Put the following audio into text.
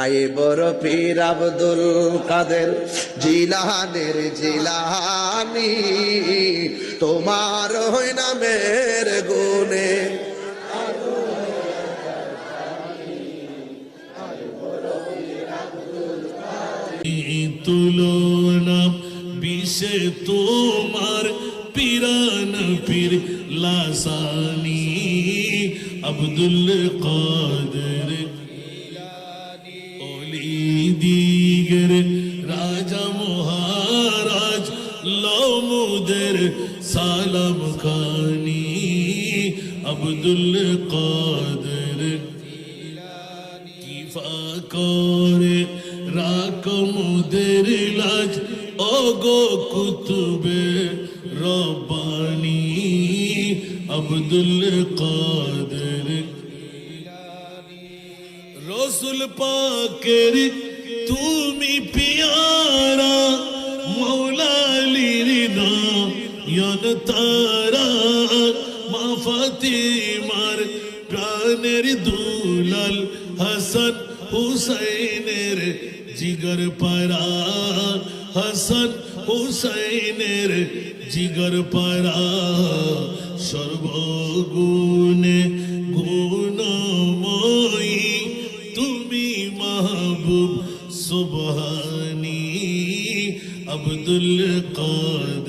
I বড় পীর আব্দুল কাদের জিলানের জিলানি, তোমার ওই নামের গুণে তুলনা বিষে তোমার পিরান পীর লাসানি আব্দুল কাদের ওলি দিগের রাজা মহারাজ লমুদের সালাম খানি আব্দুল কাদের কিফা করে রাকমুদের লাজ ওগো কুতুবে রব্বানি আব্দুল কাদের রসুল পাকের তুমি পিয়ারা মৌলা আলীর নয়ন তারা মা ফাতিমার প্রাণের দুলাল হাসান হুসাইনের জিগর পারা হাসান হুসাইনের জিগর পারা সর্বগুণে গুণময়ী তুমি মাহবুব সুবহানী আব্দুল কাদের